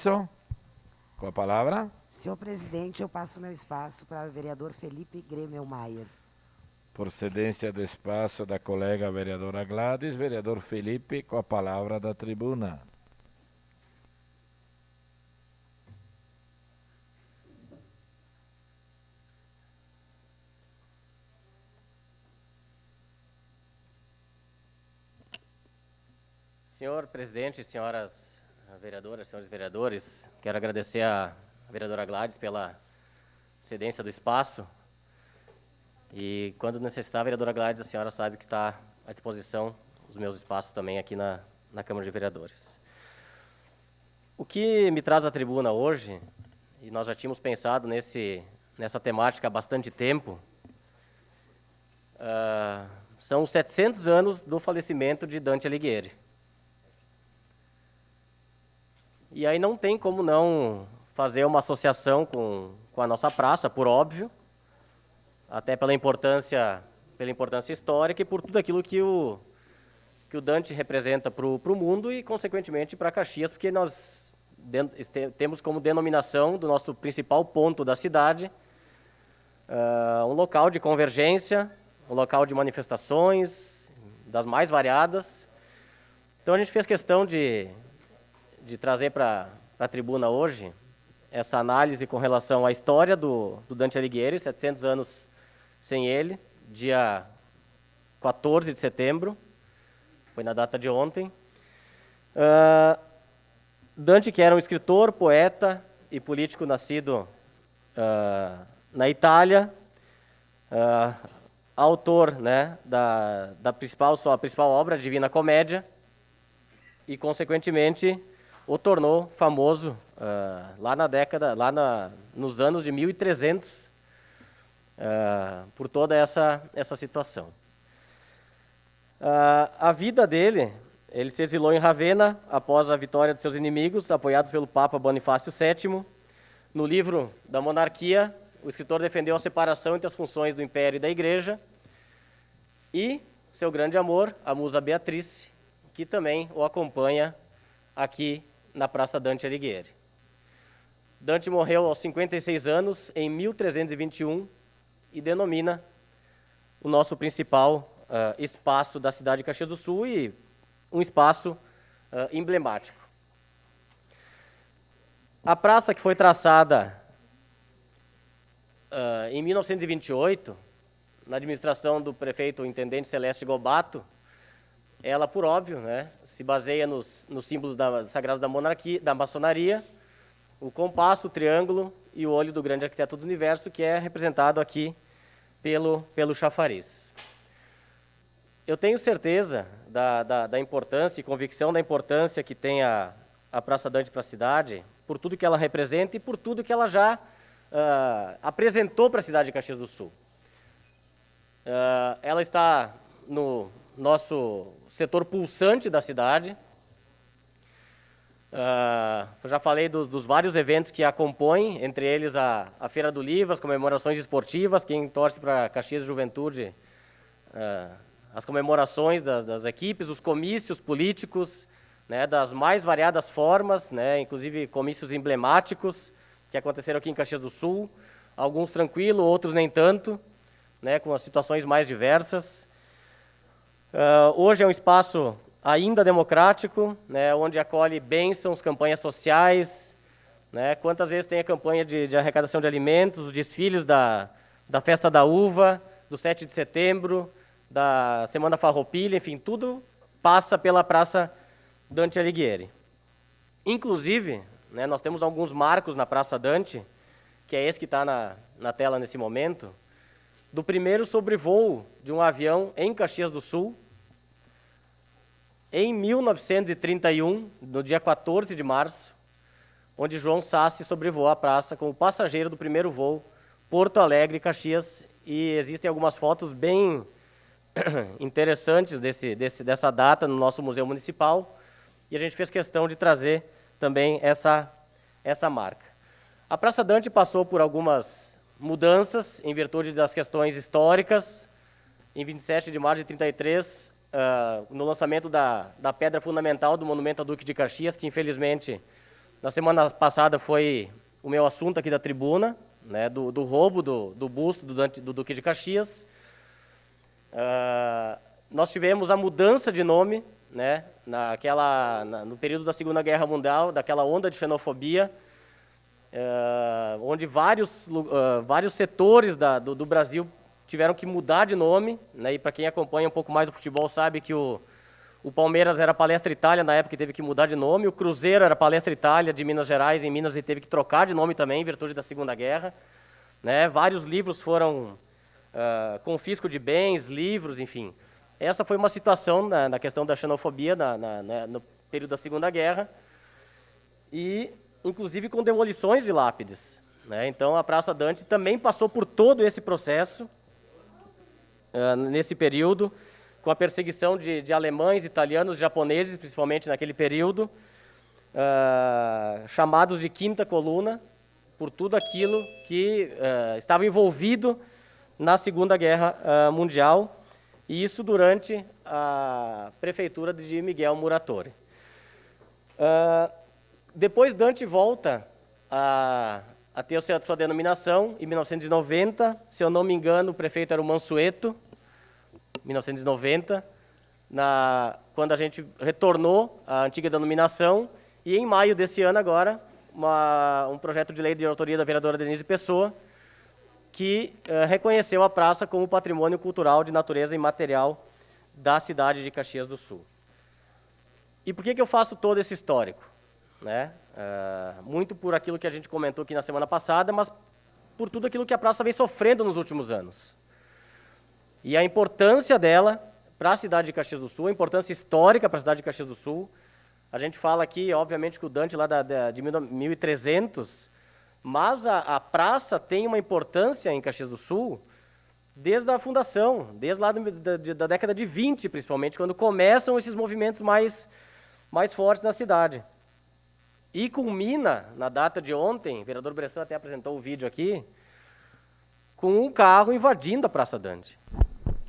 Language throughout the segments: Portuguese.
Com a palavra. Senhor presidente, eu passo meu espaço para o vereador Felipe Gremelmaier. Por cedência do espaço da colega vereadora Gladys, vereador Felipe, com a palavra da tribuna. Senhor presidente, senhoras vereadoras, senhores vereadores, quero agradecer à vereadora Gladys pela cedência do espaço. E quando necessitar, vereadora Gladys, a senhora sabe que está à disposição os meus espaços também aqui na Câmara de Vereadores. O que me traz à tribuna hoje, e nós já tínhamos pensado nessa temática há bastante tempo, são os 700 anos do falecimento de Dante Alighieri. E aí não tem como não fazer uma associação com a nossa praça, por óbvio, até pela importância histórica e por tudo aquilo que o Dante representa para o mundo e, consequentemente, para Caxias, porque nós temos como denominação do nosso principal ponto da cidade um local de convergência, um local de manifestações das mais variadas. Então, a gente fez questão de trazer para a tribuna hoje essa análise com relação à história do Dante Alighieri, 700 anos sem ele, dia 14 de setembro, foi na data de ontem. Dante, que era um escritor, poeta e político nascido na Itália, autor, né, sua principal obra, a Divina Comédia, e, consequentemente, o tornou famoso nos anos de 1300, por toda essa situação. A vida dele, ele se exilou em Ravenna após a vitória de seus inimigos, apoiados pelo Papa Bonifácio VII. No livro da Monarquia, o escritor defendeu a separação entre as funções do Império e da Igreja, e seu grande amor, a musa Beatrice, que também o acompanha aqui na Praça Dante Alighieri. Dante morreu aos 56 anos, em 1321, e denomina o nosso principal espaço da cidade de Caxias do Sul e um espaço emblemático. A praça, que foi traçada em 1928, na administração do prefeito intendente Celeste Gobato, ela, por óbvio, né, se baseia nos símbolos sagrados da monarquia, da maçonaria, o compasso, o triângulo e o olho do grande arquiteto do universo, que é representado aqui pelo chafariz. Eu tenho certeza da importância e convicção da importância que tem a Praça Dante para a cidade, por tudo que ela representa e por tudo que ela já apresentou para a cidade de Caxias do Sul. Ela está no nosso setor pulsante da cidade. Eu já falei dos vários eventos que a compõem, entre eles a Feira do Livro, as comemorações esportivas, quem torce para Caxias Juventude, as comemorações das equipes, os comícios políticos, né, das mais variadas formas, né, inclusive comícios emblemáticos que aconteceram aqui em Caxias do Sul, alguns tranquilos, outros nem tanto, né, com as situações mais diversas. Hoje é um espaço ainda democrático, né, onde acolhe bênçãos, campanhas sociais, né, quantas vezes tem a campanha de arrecadação de alimentos, os desfiles da Festa da Uva, do 7 de setembro, da Semana Farroupilha, enfim, tudo passa pela Praça Dante Alighieri. Inclusive, né, nós temos alguns marcos na Praça Dante, que é esse que está na tela nesse momento, do primeiro sobrevoo de um avião em Caxias do Sul, em 1931, no dia 14 de março, onde João Sassi sobrevoou a praça como passageiro do primeiro voo Porto Alegre, Caxias, e existem algumas fotos bem interessantes dessa data no nosso Museu Municipal, e a gente fez questão de trazer também essa marca. A Praça Dante passou por algumas mudanças em virtude das questões históricas. Em 27 de março de 33, no lançamento da pedra fundamental do Monumento a Duque de Caxias, que infelizmente Na semana passada foi o meu assunto aqui da tribuna, né, do roubo do busto do Duque de Caxias. Nós tivemos a mudança de nome, né, no período da Segunda Guerra Mundial, daquela onda de xenofobia, onde vários setores do Brasil tiveram que mudar de nome, né, e para quem acompanha um pouco mais o futebol sabe que o Palmeiras era Palestra Itália na época e teve que mudar de nome, o Cruzeiro era Palestra Itália de Minas Gerais em Minas e teve que trocar de nome também em virtude da Segunda Guerra, né, vários livros foram confisco de bens, livros, enfim. Essa foi uma situação na questão da xenofobia no período da Segunda Guerra e, inclusive, com demolições de lápides, né? Então, a Praça Dante também passou por todo esse processo nesse período, com a perseguição de alemães, italianos, japoneses, principalmente naquele período, chamados de Quinta Coluna, por tudo aquilo que estava envolvido na Segunda Guerra Mundial, e isso durante a prefeitura de Miguel Muratori. Depois Dante volta a ter a sua denominação em 1990, se eu não me engano, o prefeito era o Mansueto, 1990, quando a gente retornou à antiga denominação, e em maio desse ano agora, um projeto de lei de autoria da vereadora Denise Pessoa, que reconheceu a praça como patrimônio cultural de natureza imaterial da cidade de Caxias do Sul. E por que eu faço todo esse histórico? Né? Muito por aquilo que a gente comentou aqui na semana passada, mas por tudo aquilo que a praça vem sofrendo nos últimos anos. E a importância dela para a cidade de Caxias do Sul, a importância histórica para a cidade de Caxias do Sul. A gente fala aqui, obviamente, que o Dante lá de 1300, mas a praça tem uma importância em Caxias do Sul desde a fundação, desde lá da década de 20, principalmente, quando começam esses movimentos mais fortes na cidade. E culmina, na data de ontem, o vereador Bressan até apresentou o vídeo aqui, com um carro invadindo a Praça Dante.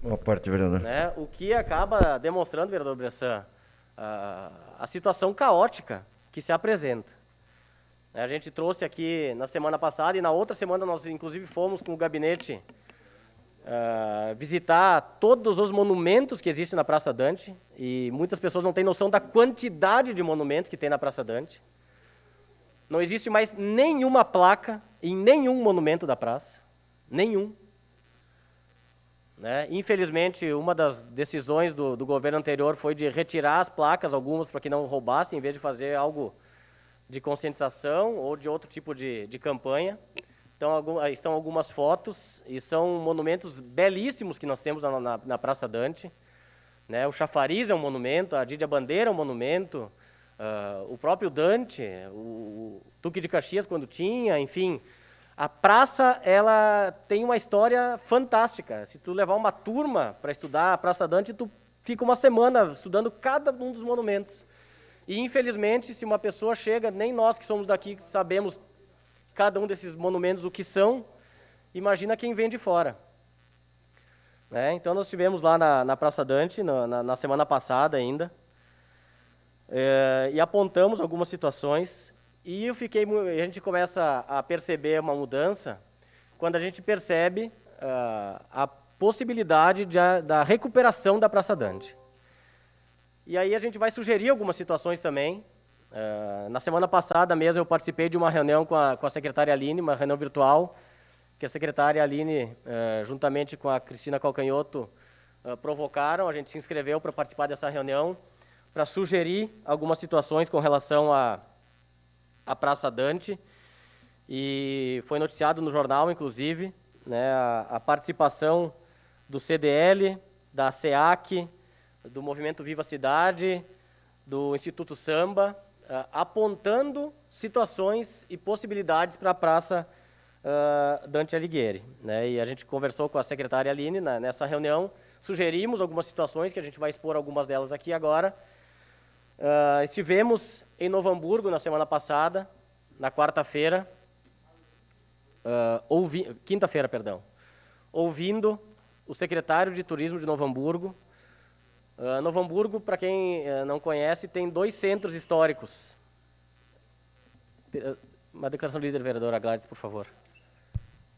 Boa parte, vereador. Né? O que acaba demonstrando, vereador Bressan, a situação caótica que se apresenta. A gente trouxe aqui na semana passada e na outra semana nós, inclusive, fomos com o gabinete visitar todos os monumentos que existem na Praça Dante, e muitas pessoas não têm noção da quantidade de monumentos que tem na Praça Dante. Não existe mais nenhuma placa em nenhum monumento da praça. Nenhum. Né? Infelizmente, uma das decisões do governo anterior foi de retirar as placas, algumas, para que não roubassem, em vez de fazer algo de conscientização ou de outro tipo de campanha. Então, estão algumas fotos, e são monumentos belíssimos que nós temos na Praça Dante. Né? O chafariz é um monumento, a Dídia Bandeira é um monumento, o próprio Dante, o Duque de Caxias, quando tinha, enfim. A praça, ela tem uma história fantástica. Se tu levar uma turma para estudar a Praça Dante, tu fica uma semana estudando cada um dos monumentos. E, infelizmente, se uma pessoa chega, nem nós que somos daqui sabemos cada um desses monumentos o que são, imagina quem vem de fora. Né? Então, nós estivemos lá na Praça Dante, na semana passada ainda, e apontamos algumas situações. E a gente começa a perceber uma mudança quando a gente percebe a possibilidade da recuperação da Praça Dante. E aí a gente vai sugerir algumas situações também. Na semana passada mesmo eu participei de uma reunião com a secretária Aline, uma reunião virtual, que a secretária Aline, juntamente com a Cristina Calcanhoto, provocaram. A gente se inscreveu para participar dessa reunião, para sugerir algumas situações com relação à Praça Dante, e foi noticiado no jornal, inclusive, né, a participação do CDL, da SEAC, do Movimento Viva Cidade, do Instituto Samba, apontando situações e possibilidades para a Praça Dante Alighieri. Né, e a gente conversou com a secretária Aline nessa reunião, sugerimos algumas situações, que a gente vai expor algumas delas aqui agora. Estivemos em Novo Hamburgo na semana passada, na quarta-feira, quinta-feira, perdão, ouvindo o secretário de Turismo de Novo Hamburgo. Novo Hamburgo, para quem não conhece, tem 2 centros históricos. Uma declaração de líder, vereadora Gladys, por favor.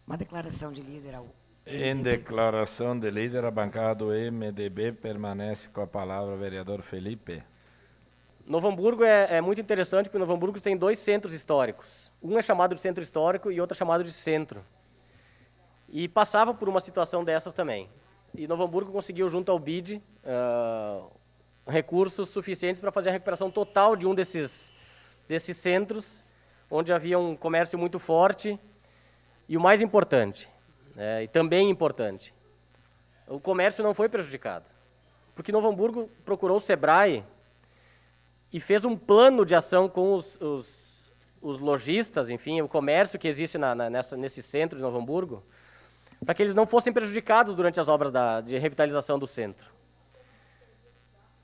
Uma declaração de líder ao Em declaração de líder, a bancada do MDB permanece com a palavra o vereador Felipe. Novo Hamburgo é muito interessante, porque Novo Hamburgo tem 2 centros históricos. Um é chamado de centro histórico e outro é chamado de centro. E passava por uma situação dessas também. E Novo Hamburgo conseguiu, junto ao BID, recursos suficientes para fazer a recuperação total de um desses centros, onde havia um comércio muito forte. E o mais importante, e também importante, o comércio não foi prejudicado. Porque Novo Hamburgo procurou o SEBRAE e fez um plano de ação com os lojistas, enfim, o comércio que existe nesse centro de Novo Hamburgo, para que eles não fossem prejudicados durante as obras de revitalização do centro.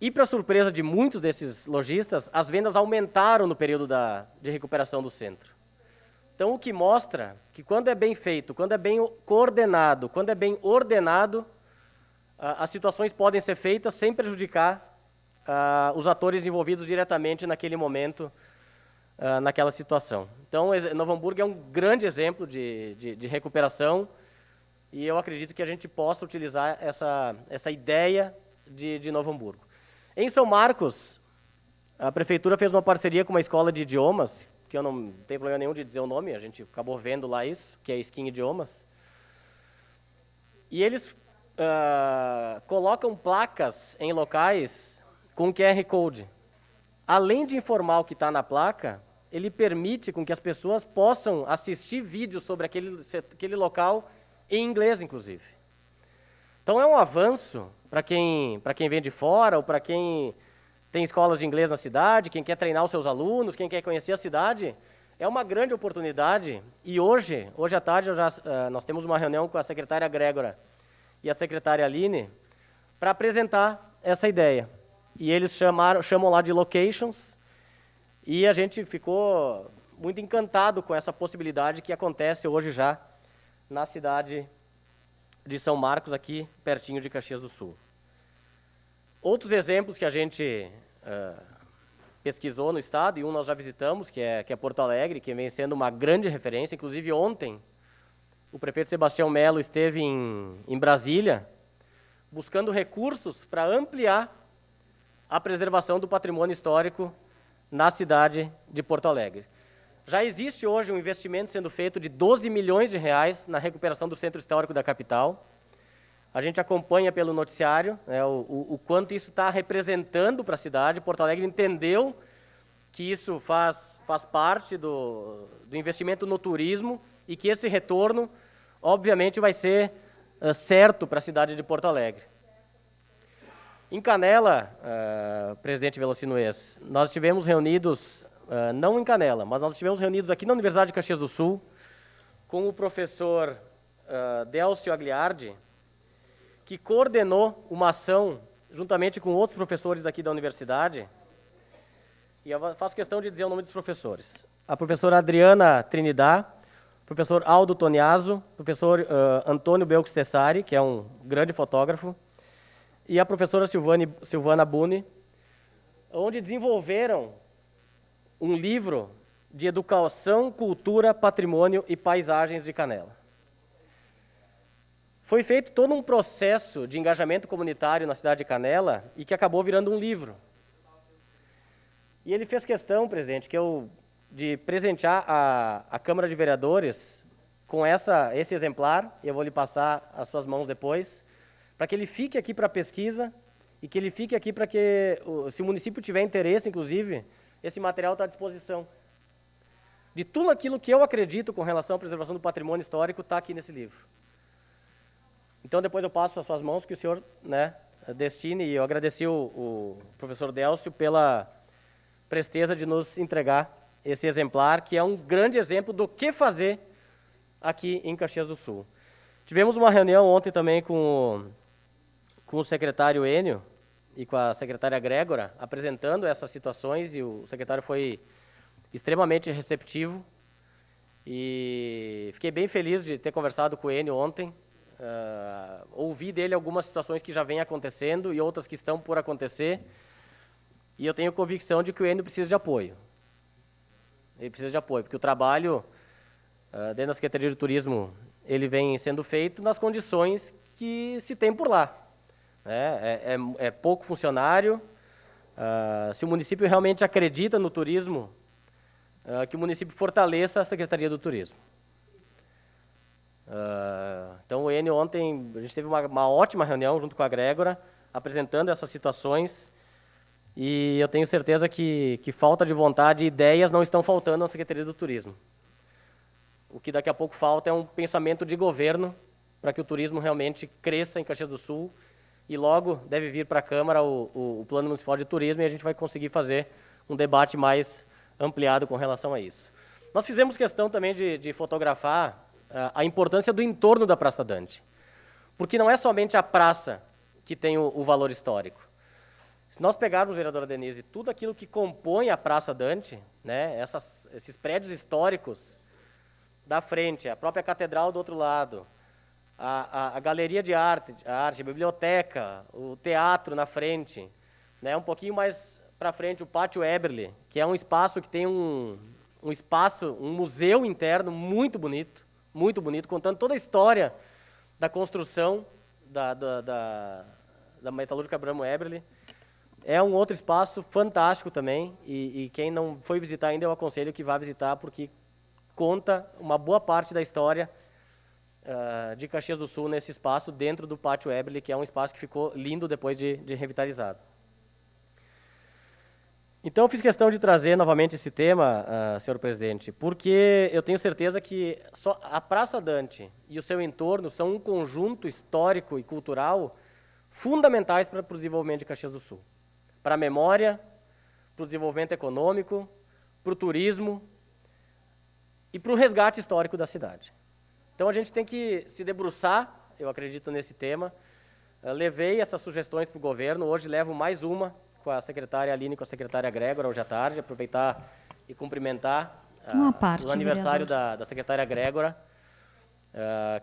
E, para surpresa de muitos desses lojistas, as vendas aumentaram no período de recuperação do centro. Então, o que mostra que quando é bem feito, quando é bem coordenado, quando é bem ordenado, as situações podem ser feitas sem prejudicar os atores envolvidos diretamente naquele momento, naquela situação. Então, Novo Hamburgo é um grande exemplo de recuperação e eu acredito que a gente possa utilizar essa ideia de Novo Hamburgo. Em São Marcos, a prefeitura fez uma parceria com uma escola de idiomas, que eu não tenho problema nenhum de dizer o nome, a gente acabou vendo lá isso, que é Skin Idiomas. E eles colocam placas em locais com QR Code. Além de informar o que está na placa, ele permite com que as pessoas possam assistir vídeos sobre aquele local em inglês, inclusive. Então, é um avanço para quem vem de fora ou para quem tem escolas de inglês na cidade, quem quer treinar os seus alunos, quem quer conhecer a cidade. É uma grande oportunidade. E hoje à tarde, nós temos uma reunião com a secretária Grégora e a secretária Aline para apresentar essa ideia. E eles chamam lá de locations, e a gente ficou muito encantado com essa possibilidade que acontece hoje já na cidade de São Marcos, aqui pertinho de Caxias do Sul. Outros exemplos que a gente pesquisou no estado, e um nós já visitamos, que é Porto Alegre, que vem sendo uma grande referência. Inclusive, ontem, o prefeito Sebastião Melo esteve em Brasília, buscando recursos para ampliar a preservação do patrimônio histórico na cidade de Porto Alegre. Já existe hoje um investimento sendo feito de 12 milhões de reais na recuperação do centro histórico da capital. A gente acompanha pelo noticiário o quanto isso está representando para a cidade. Porto Alegre entendeu que isso faz parte do investimento no turismo e que esse retorno, obviamente, vai ser certo para a cidade de Porto Alegre. Em Canela, presidente Velocino Ex, nós estivemos reunidos, não em Canela, mas nós estivemos reunidos aqui na Universidade de Caxias do Sul, com o professor Délcio Agliardi, que coordenou uma ação, juntamente com outros professores daqui da universidade, e eu faço questão de dizer o nome dos professores. A professora Adriana Trinidad, professor Aldo Toniaso, professor Antônio Belks Tessari, que é um grande fotógrafo, e a professora Silvana Buni, onde desenvolveram um livro de educação, cultura, patrimônio e paisagens de Canela. Foi feito todo um processo de engajamento comunitário na cidade de Canela e que acabou virando um livro. E ele fez questão, presidente, de presentear a Câmara de Vereadores com esse exemplar, e eu vou lhe passar às suas mãos depois, para que ele fique aqui para pesquisa e que ele fique aqui para que, se o município tiver interesse, inclusive, esse material está à disposição. De tudo aquilo que eu acredito com relação à preservação do patrimônio histórico, está aqui nesse livro. Então, depois eu passo às suas mãos, que o senhor destine, e eu agradeci o professor Délcio pela presteza de nos entregar esse exemplar, que é um grande exemplo do que fazer aqui em Caxias do Sul. Tivemos uma reunião ontem também com o secretário Enio e com a secretária Grégora, apresentando essas situações, e o secretário foi extremamente receptivo. E fiquei bem feliz de ter conversado com o Enio ontem, ouvi dele algumas situações que já vêm acontecendo e outras que estão por acontecer, e eu tenho convicção de que o Enio precisa de apoio. ele precisa de apoio, porque o trabalho dentro da Secretaria de Turismo, ele vem sendo feito nas condições que se tem por lá. É pouco funcionário. Se o município realmente acredita no turismo, que o município fortaleça a Secretaria do Turismo. Então, o Enio, ontem, a gente teve uma ótima reunião junto com a Grégora, apresentando essas situações, e eu tenho certeza que falta de vontade e ideias não estão faltando na Secretaria do Turismo. O que daqui a pouco falta é um pensamento de governo para que o turismo realmente cresça em Caxias do Sul, e logo deve vir para a Câmara o Plano Municipal de Turismo, e a gente vai conseguir fazer um debate mais ampliado com relação a isso. Nós fizemos questão também de fotografar a importância do entorno da Praça Dante, porque não é somente a praça que tem o valor histórico. Se nós pegarmos, vereadora Denise, tudo aquilo que compõe a Praça Dante, né, esses prédios históricos da frente, a própria catedral do outro lado, a galeria de arte, a biblioteca, o teatro na frente, né, um pouquinho mais para frente o Pátio Eberle, que é um espaço que tem um museu interno muito bonito, contando toda a história da construção da metalúrgica Abramo Eberle. É um outro espaço fantástico também, e quem não foi visitar ainda, eu aconselho que vá visitar, porque conta uma boa parte da história de Caxias do Sul nesse espaço, dentro do Pátio Eberle, que é um espaço que ficou lindo depois de revitalizado. Então, eu fiz questão de trazer novamente esse tema, senhor presidente, porque eu tenho certeza que só a Praça Dante e o seu entorno são um conjunto histórico e cultural fundamentais para o desenvolvimento de Caxias do Sul. Para a memória, para o desenvolvimento econômico, para o turismo e para o resgate histórico da cidade. Então, a gente tem que se debruçar, eu acredito, nesse tema. Levei essas sugestões para o governo, hoje levo mais uma, com a secretária Aline e com a secretária Grégora, hoje à tarde, aproveitar e cumprimentar o aniversário da secretária Grégora,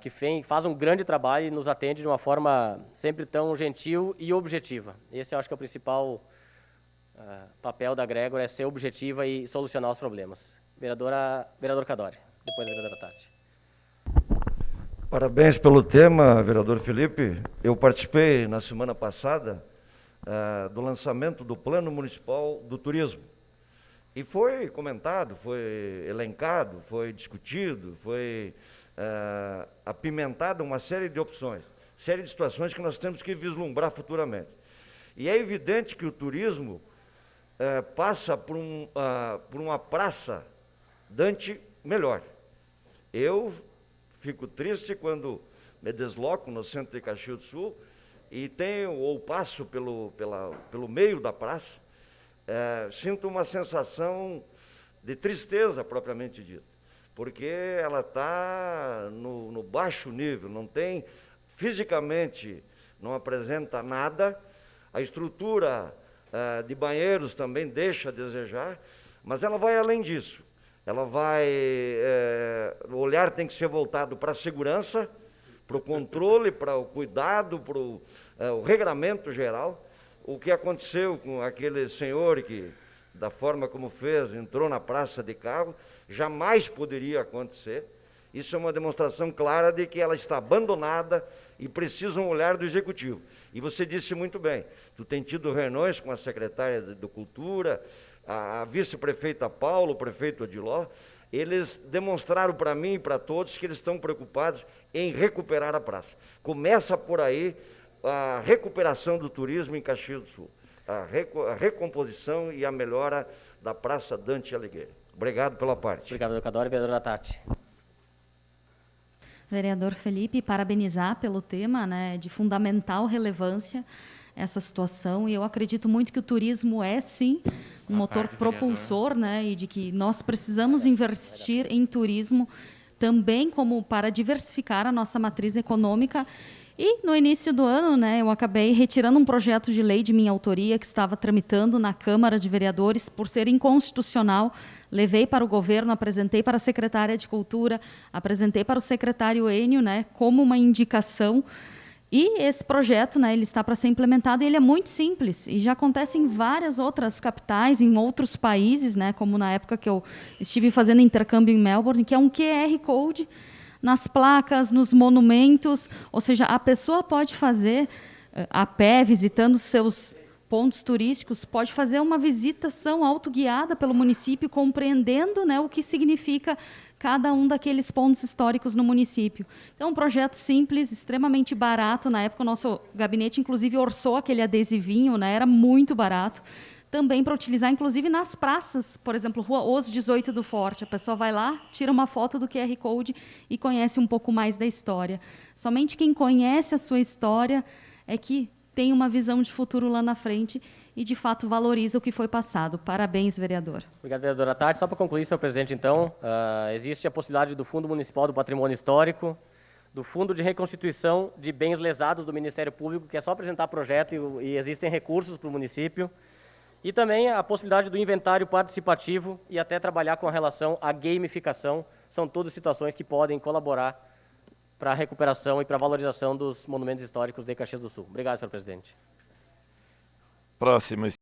que faz um grande trabalho e nos atende de uma forma sempre tão gentil e objetiva. Esse eu acho que é o principal papel da Grégora, é ser objetiva e solucionar os problemas. Vereador Cadore, depois a vereadora Tati. Parabéns pelo tema, vereador Felipe. Eu participei na semana passada do lançamento do Plano Municipal do Turismo. E foi comentado, foi elencado, foi discutido, foi apimentada uma série de opções, série de situações que nós temos que vislumbrar futuramente. E é evidente que o turismo passa por uma praça Dante melhor. Eu fico triste quando me desloco no centro de Caxias do Sul e passo pelo meio da praça, sinto uma sensação de tristeza propriamente dita, porque ela está no baixo nível, não tem, fisicamente, não apresenta nada, a estrutura de banheiros também deixa a desejar, mas ela vai além disso. Ela vai, o olhar tem que ser voltado para a segurança, para o controle, para o cuidado, para o regramento geral. O que aconteceu com aquele senhor que, da forma como fez, entrou na praça de carro, jamais poderia acontecer. Isso é uma demonstração clara de que ela está abandonada e precisa um olhar do Executivo. E você disse muito bem, tu tem tido reuniões com a secretária de Cultura, a vice-prefeita Paulo, o prefeito Odiló, eles demonstraram para mim e para todos que eles estão preocupados em recuperar a praça. Começa por aí a recuperação do turismo em Caxias do Sul, a recomposição e a melhora da Praça Dante Alighieri. Obrigado pela parte. Obrigado, vereador Cadore. Vereadora Tati. Vereador Felipe, parabenizar pelo tema, né, de fundamental relevância essa situação, e eu acredito muito que o turismo é, sim, um motor propulsor, né, e de que nós precisamos investir em turismo também como para diversificar a nossa matriz econômica. E no início do ano, né, eu acabei retirando um projeto de lei de minha autoria que estava tramitando na Câmara de Vereadores por ser inconstitucional. Levei para o governo, apresentei para a secretária de Cultura, apresentei para o secretário Enio, né, como uma indicação. E esse projeto, né, ele está para ser implementado e ele é muito simples e já acontece em várias outras capitais, em outros países, né, como na época que eu estive fazendo intercâmbio em Melbourne, que é um QR Code nas placas, nos monumentos, ou seja, a pessoa pode fazer a pé, visitando seus pontos turísticos, pode fazer uma visitação autoguiada pelo município, compreendendo, né, o que significa cada um daqueles pontos históricos no município. Então, um projeto simples, extremamente barato. Na época, o nosso gabinete, inclusive, orçou aquele adesivinho, né, era muito barato. Também para utilizar, inclusive, nas praças, por exemplo, Rua Os 18 do Forte. A pessoa vai lá, tira uma foto do QR Code e conhece um pouco mais da história. Somente quem conhece a sua história é que tem uma visão de futuro lá na frente e, de fato, valoriza o que foi passado. Parabéns, vereador. Obrigado, vereadora Tati. Só para concluir, senhor presidente, então, existe a possibilidade do Fundo Municipal do Patrimônio Histórico, do Fundo de Reconstituição de Bens Lesados do Ministério Público, que é só apresentar projeto e existem recursos para o município, e também a possibilidade do inventário participativo e até trabalhar com relação à gamificação. São todas situações que podem colaborar para a recuperação e para a valorização dos monumentos históricos de Caxias do Sul. Obrigado, senhor presidente. Próximo